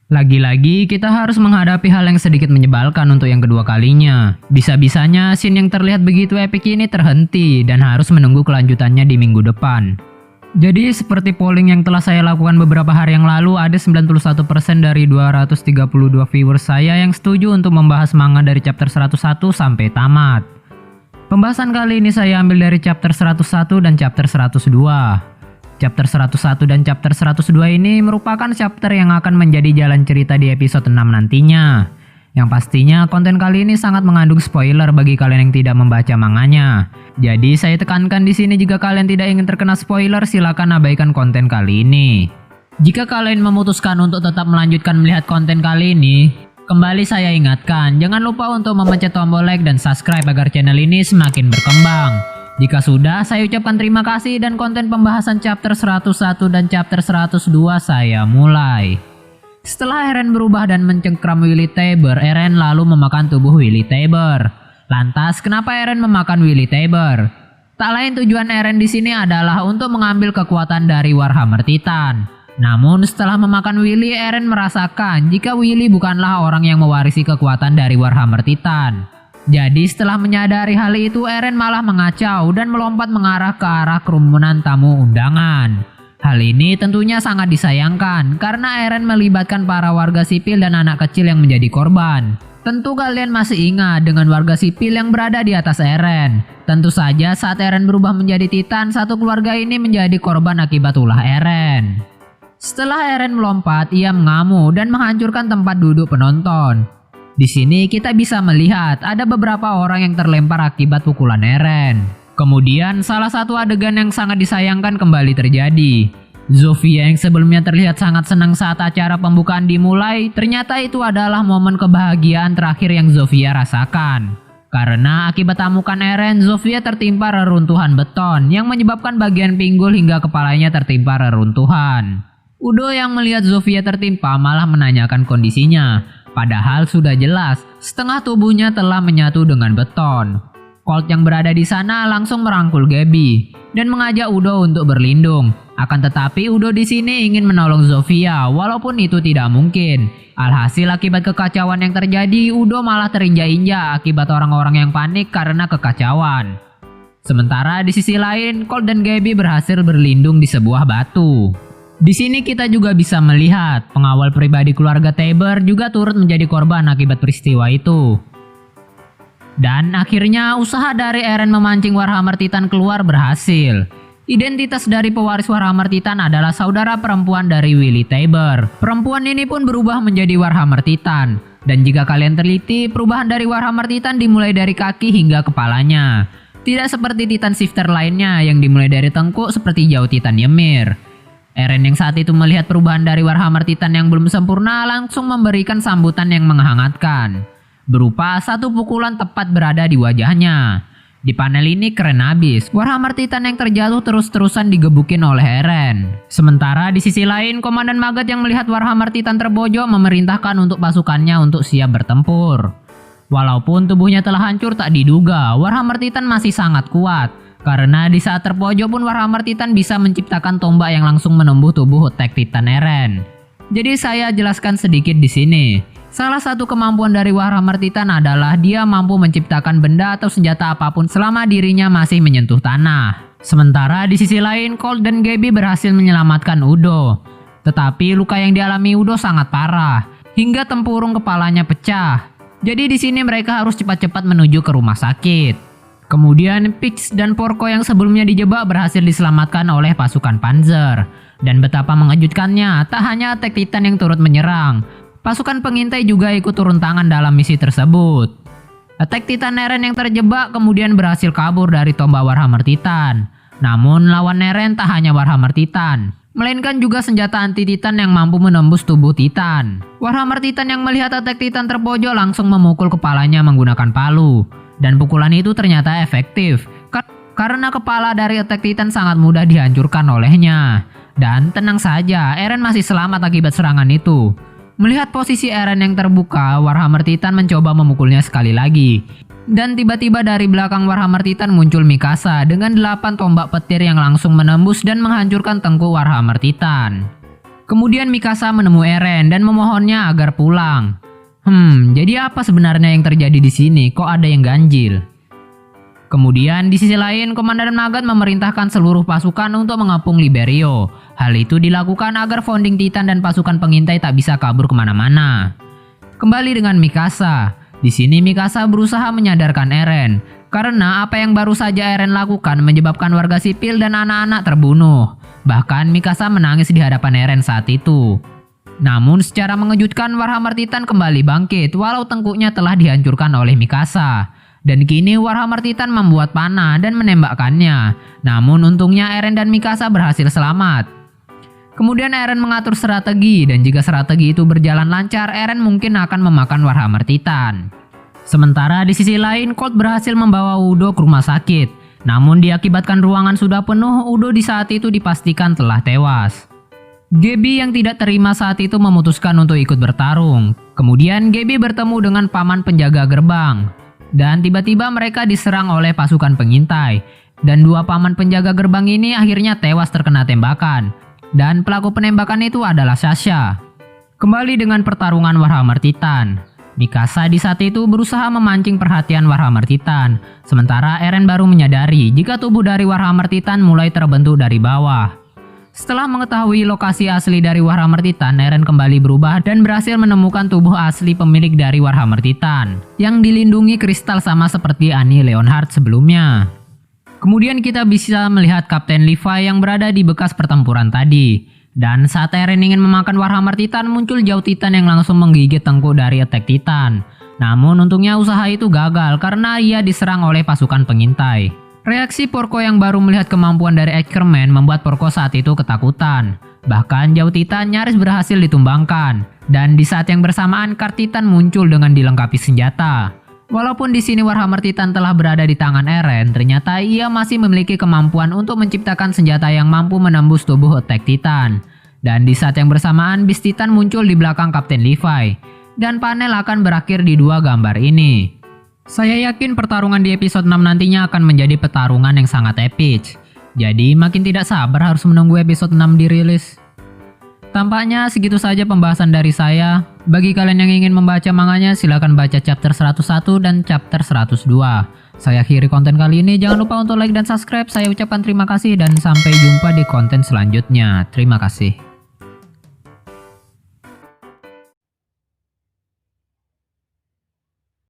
Lagi-lagi kita harus menghadapi hal yang sedikit menyebalkan untuk yang kedua kalinya. Bisa-bisanya scene yang terlihat begitu epik ini terhenti dan harus menunggu kelanjutannya di minggu depan. Jadi seperti polling yang telah saya lakukan beberapa hari yang lalu, ada 91% dari 232 viewers saya yang setuju untuk membahas manga dari chapter 101 sampai tamat. Pembahasan kali ini saya ambil dari chapter 101 dan chapter 102. Chapter 101 dan chapter 102 ini merupakan chapter yang akan menjadi jalan cerita di episode 6 nantinya. Yang pastinya konten kali ini sangat mengandung spoiler bagi kalian yang tidak membaca manganya. Jadi saya tekankan di sini, jika kalian tidak ingin terkena spoiler, silakan abaikan konten kali ini. Jika kalian memutuskan untuk tetap melanjutkan melihat konten kali ini, kembali saya ingatkan, jangan lupa untuk memencet tombol like dan subscribe agar channel ini semakin berkembang. Jika sudah, saya ucapkan terima kasih dan konten pembahasan chapter 101 dan chapter 102 saya mulai. Setelah Eren berubah dan mencengkram Willy Taber, Eren lalu memakan tubuh Willy Taber. Lantas, kenapa Eren memakan Willy Taber? Tak lain tujuan Eren di sini adalah untuk mengambil kekuatan dari Warhammer Titan. Namun, setelah memakan Willy, Eren merasakan jika Willy bukanlah orang yang mewarisi kekuatan dari Warhammer Titan. Jadi setelah menyadari hal itu, Eren malah mengacau dan melompat mengarah ke arah kerumunan tamu undangan. Hal ini tentunya sangat disayangkan karena Eren melibatkan para warga sipil dan anak kecil yang menjadi korban. Tentu kalian masih ingat dengan warga sipil yang berada di atas Eren. Tentu saja saat Eren berubah menjadi Titan, satu keluarga ini menjadi korban akibat ulah Eren. Setelah Eren melompat, ia mengamuk dan menghancurkan tempat duduk penonton. Di sini kita bisa melihat ada beberapa orang yang terlempar akibat pukulan Eren. Kemudian salah satu adegan yang sangat disayangkan kembali terjadi. Zofia yang sebelumnya terlihat sangat senang saat acara pembukaan dimulai, ternyata itu adalah momen kebahagiaan terakhir yang Zofia rasakan. Karena akibat amukan Eren, Zofia tertimpa reruntuhan beton yang menyebabkan bagian pinggul hingga kepalanya tertimpa reruntuhan. Udo yang melihat Zofia tertimpa malah menanyakan kondisinya. Padahal sudah jelas, setengah tubuhnya telah menyatu dengan beton. Colt yang berada di sana langsung merangkul Gaby dan mengajak Udo untuk berlindung. Akan tetapi Udo di sini ingin menolong Zofia walaupun itu tidak mungkin. Alhasil akibat kekacauan yang terjadi, Udo malah terinjak-injak akibat orang-orang yang panik karena kekacauan. Sementara di sisi lain, Colt dan Gaby berhasil berlindung di sebuah batu. Di sini kita juga bisa melihat pengawal pribadi keluarga Taber juga turut menjadi korban akibat peristiwa itu. Dan akhirnya usaha dari Eren memancing Warhammer Titan keluar berhasil. Identitas dari pewaris Warhammer Titan adalah saudara perempuan dari Willy Taber. Perempuan ini pun berubah menjadi Warhammer Titan. Dan jika kalian teliti, perubahan dari Warhammer Titan dimulai dari kaki hingga kepalanya. Tidak seperti Titan Shifter lainnya yang dimulai dari tengkuk seperti Jauh Titan Ymir. Eren yang saat itu melihat perubahan dari Warhammer Titan yang belum sempurna langsung memberikan sambutan yang menghangatkan. Berupa satu pukulan tepat berada di wajahnya. Di panel ini keren abis, Warhammer Titan yang terjatuh terus-terusan digebukin oleh Eren. Sementara di sisi lain, Komandan Magat yang melihat Warhammer Titan terbojok memerintahkan untuk pasukannya untuk siap bertempur. Walaupun tubuhnya telah hancur, tak diduga Warhammer Titan masih sangat kuat. Karena di saat terpojok pun Warhammer Titan bisa menciptakan tombak yang langsung menembus tubuh attack Titan Eren. Jadi saya jelaskan sedikit di sini. Salah satu kemampuan dari Warhammer Titan adalah dia mampu menciptakan benda atau senjata apapun selama dirinya masih menyentuh tanah. Sementara di sisi lain, Colt dan Gaby berhasil menyelamatkan Udo. Tetapi luka yang dialami Udo sangat parah, hingga tempurung kepalanya pecah. Jadi di sini mereka harus cepat-cepat menuju ke rumah sakit. Kemudian Pix dan Porco yang sebelumnya dijebak berhasil diselamatkan oleh pasukan Panzer. Dan betapa mengejutkannya, tak hanya attack Titan yang turut menyerang, pasukan pengintai juga ikut turun tangan dalam misi tersebut. Attack Titan Eren yang terjebak kemudian berhasil kabur dari tombak Warhammer Titan. Namun lawan Eren tak hanya Warhammer Titan, melainkan juga senjata anti-Titan yang mampu menembus tubuh Titan. Warhammer Titan yang melihat attack Titan terpojok langsung memukul kepalanya menggunakan palu. Dan pukulan itu ternyata efektif, karena kepala dari attack Titan sangat mudah dihancurkan olehnya. Dan tenang saja, Eren masih selamat akibat serangan itu. Melihat posisi Eren yang terbuka, Warhammer Titan mencoba memukulnya sekali lagi. Dan tiba-tiba dari belakang Warhammer Titan muncul Mikasa dengan 8 tombak petir yang langsung menembus dan menghancurkan tengkuk Warhammer Titan. Kemudian Mikasa menemui Eren dan memohonnya agar pulang. Jadi apa sebenarnya yang terjadi di sini? Kok ada yang ganjil? Kemudian di sisi lain, Komandan Magat memerintahkan seluruh pasukan untuk mengepung Liberio. Hal itu dilakukan agar Founding Titan dan pasukan pengintai tak bisa kabur kemana-mana. Kembali dengan Mikasa. Di sini Mikasa berusaha menyadarkan Eren, karena apa yang baru saja Eren lakukan menyebabkan warga sipil dan anak-anak terbunuh. Bahkan Mikasa menangis di hadapan Eren saat itu. Namun secara mengejutkan Warhammer Titan kembali bangkit walau tengkuknya telah dihancurkan oleh Mikasa. Dan kini Warhammer Titan membuat panah dan menembakkannya. Namun untungnya Eren dan Mikasa berhasil selamat. Kemudian Eren mengatur strategi, dan jika strategi itu berjalan lancar, Eren mungkin akan memakan Warhammer Titan. Sementara di sisi lain, Colt berhasil membawa Udo ke rumah sakit. Namun diakibatkan ruangan sudah penuh, Udo di saat itu dipastikan telah tewas. Gaby yang tidak terima saat itu memutuskan untuk ikut bertarung. Kemudian Gaby bertemu dengan paman penjaga gerbang. Dan tiba-tiba mereka diserang oleh pasukan pengintai. Dan dua paman penjaga gerbang ini akhirnya tewas terkena tembakan. Dan pelaku penembakan itu adalah Sasha. Kembali dengan pertarungan Warhammer Titan. Mikasa di saat itu berusaha memancing perhatian Warhammer Titan. Sementara Eren baru menyadari jika tubuh dari Warhammer Titan mulai terbentuk dari bawah. Setelah mengetahui lokasi asli dari Warhammer Titan, Eren kembali berubah dan berhasil menemukan tubuh asli pemilik dari Warhammer Titan yang dilindungi kristal sama seperti Annie Leonhardt sebelumnya. Kemudian kita bisa melihat Kapten Levi yang berada di bekas pertempuran tadi. Dan saat Eren ingin memakan Warhammer Titan, muncul Jauh Titan yang langsung menggigit tengkuk dari Attack Titan. Namun untungnya usaha itu gagal karena ia diserang oleh pasukan pengintai. Reaksi Porco yang baru melihat kemampuan dari Ackerman membuat Porco saat itu ketakutan. Bahkan Jauh Titan nyaris berhasil ditumbangkan. Dan di saat yang bersamaan, Card Titan muncul dengan dilengkapi senjata. Walaupun di sini Warhammer Titan telah berada di tangan Eren, ternyata ia masih memiliki kemampuan untuk menciptakan senjata yang mampu menembus tubuh Attack Titan. Dan di saat yang bersamaan, Beast Titan muncul di belakang Kapten Levi. Dan panel akan berakhir di dua gambar ini. Saya yakin pertarungan di episode 6 nantinya akan menjadi pertarungan yang sangat epic. Jadi makin tidak sabar harus menunggu episode 6 dirilis. Tampaknya segitu saja pembahasan dari saya. Bagi kalian yang ingin membaca manganya, silahkan baca chapter 101 dan chapter 102. Saya akhiri konten kali ini, jangan lupa untuk like dan subscribe. Saya ucapkan terima kasih dan sampai jumpa di konten selanjutnya. Terima kasih.